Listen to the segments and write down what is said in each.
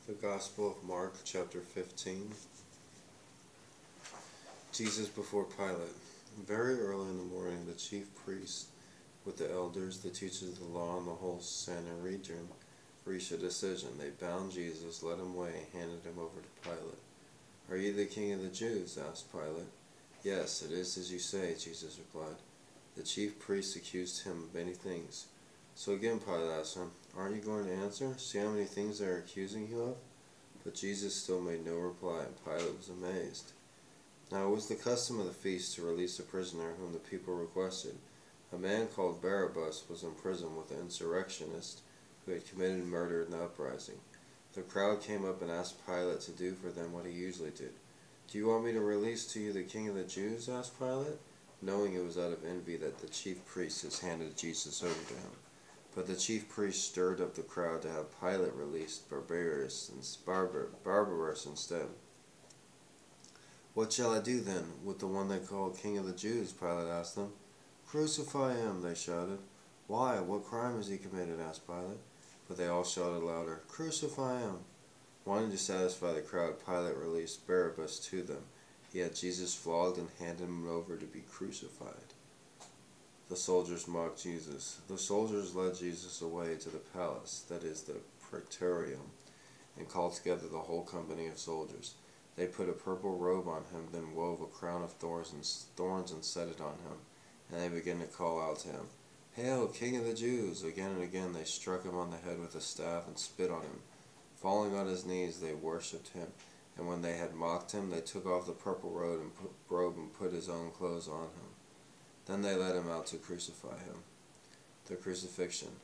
The Gospel of Mark, chapter 15. Jesus before Pilate. Very early in the morning, the chief priests, with the elders, the teachers of the law, and the whole Sanhedrin, reached a decision. They bound Jesus, led him away, and handed him over to Pilate. "Are you the king of the Jews?" asked Pilate. "Yes, it is as you say," Jesus replied. The chief priests accused him of many things. So again Pilate asked him, "Aren't you going to answer? See how many things they are accusing you of?" But Jesus still made no reply, and Pilate was amazed. Now it was the custom of the feast to release a prisoner whom the people requested. A man called Barabbas was in prison with an insurrectionist who had committed murder in the uprising. The crowd came up and asked Pilate to do for them what he usually did. "Do you want me to release to you the king of the Jews?" asked Pilate, knowing it was out of envy that the chief priests had handed Jesus over to him. But the chief priests stirred up the crowd to have Pilate release Barabbas instead. "What shall I do then with the one they call King of the Jews?" Pilate asked them. "Crucify him," they shouted. "Why? What crime has he committed?" asked Pilate. But they all shouted louder, "Crucify him." Wanting to satisfy the crowd, Pilate released Barabbas to them. He had Jesus flogged and handed him over to be crucified. The soldiers mocked Jesus. The soldiers led Jesus away to the palace, that is, the praetorium, and called together the whole company of soldiers. They put a purple robe on him, then wove a crown of thorns and set it on him, and they began to call out to him, "Hail, King of the Jews!" Again and again they struck him on the head with a staff and spit on him. Falling on his knees, they worshipped him, and when they had mocked him, they took off the purple robe and put his own clothes on him. Then they led him out to crucify him. The Crucifixion.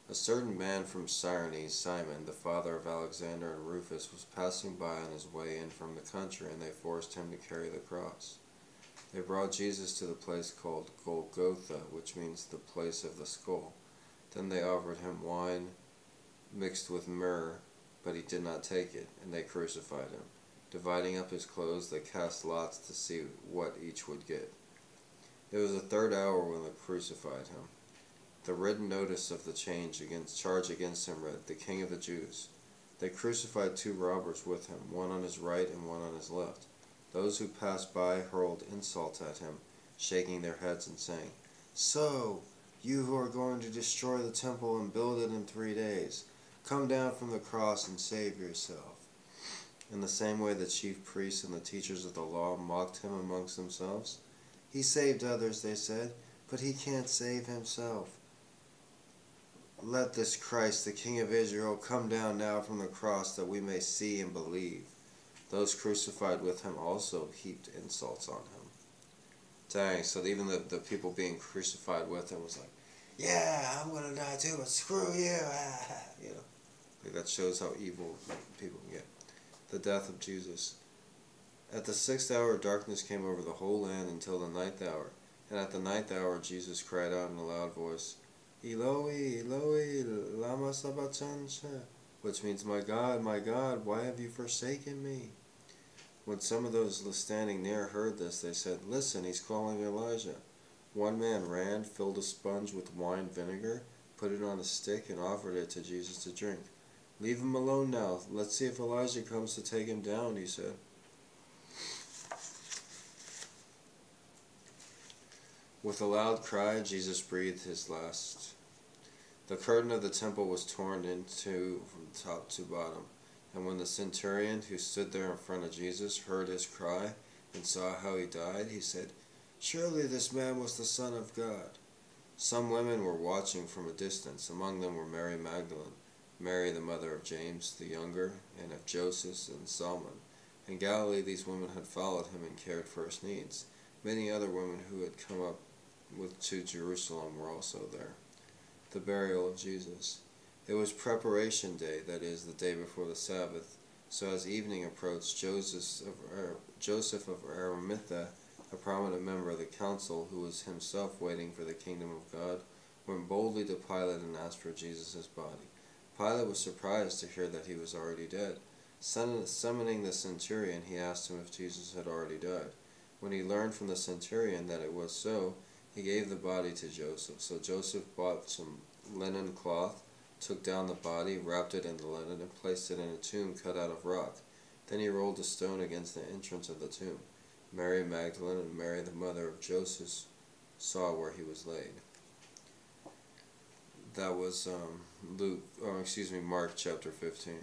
A certain man from Cyrene, Simon, the father of Alexander and Rufus, was passing by on his way in from the country, and they forced him to carry the cross. They brought Jesus to the place called Golgotha, which means the place of the skull. Then they offered him wine mixed with myrrh, but he did not take it, and they crucified him. Dividing up his clothes, they cast lots to see what each would get. It was the third hour when they crucified him. The written notice of the charge against him read, "The King of the Jews." They crucified two robbers with him, one on his right and one on his left. Those who passed by hurled insults at him, shaking their heads and saying, "So, you who are going to destroy the temple and build it in 3 days, come down from the cross and save yourself." In the same way the chief priests and the teachers of the law mocked him amongst themselves. "He saved others," they said, "but he can't save himself. Let this Christ, the King of Israel, come down now from the cross that we may see and believe." Those crucified with him also heaped insults on him. Dang, so even the people being crucified with him was like, "Yeah, I'm going to die too, but screw you." You know, like that shows how evil people can get. The death of Jesus. At the 6th hour, darkness came over the whole land until the 9th hour. And at the 9th hour, Jesus cried out in a loud voice, "Eloi, Eloi, lama sabachthani," which means, my God, why have you forsaken me?" When some of those standing near heard this, they said, "Listen, he's calling Elijah." One man ran, filled a sponge with wine vinegar, put it on a stick, and offered it to Jesus to drink. "Leave him alone now. Let's see if Elijah comes to take him down," he said. With a loud cry, Jesus breathed his last. The curtain of the temple was torn in two from top to bottom, and when the centurion who stood there in front of Jesus heard his cry and saw how he died, he said, "Surely this man was the Son of God." Some women were watching from a distance. Among them were Mary Magdalene, Mary the mother of James the younger, and of Joseph and Salmon. In Galilee these women had followed him and cared for his needs. Many other women who had come up to Jerusalem were also there. The burial of Jesus. It was preparation day, that is, the day before the Sabbath. So as evening approached, Joseph of Arimathea, a prominent member of the council who was himself waiting for the kingdom of God, went boldly to Pilate and asked for Jesus' body. Pilate was surprised to hear that he was already dead. Summoning the centurion, he asked him if Jesus had already died. When he learned from the centurion that it was so, he gave the body to Joseph. So Joseph bought some linen cloth, took down the body, wrapped it in the linen, and placed it in a tomb cut out of rock. Then he rolled a stone against the entrance of the tomb. Mary Magdalene and Mary the mother of Joseph saw where he was laid. That was Mark chapter 15.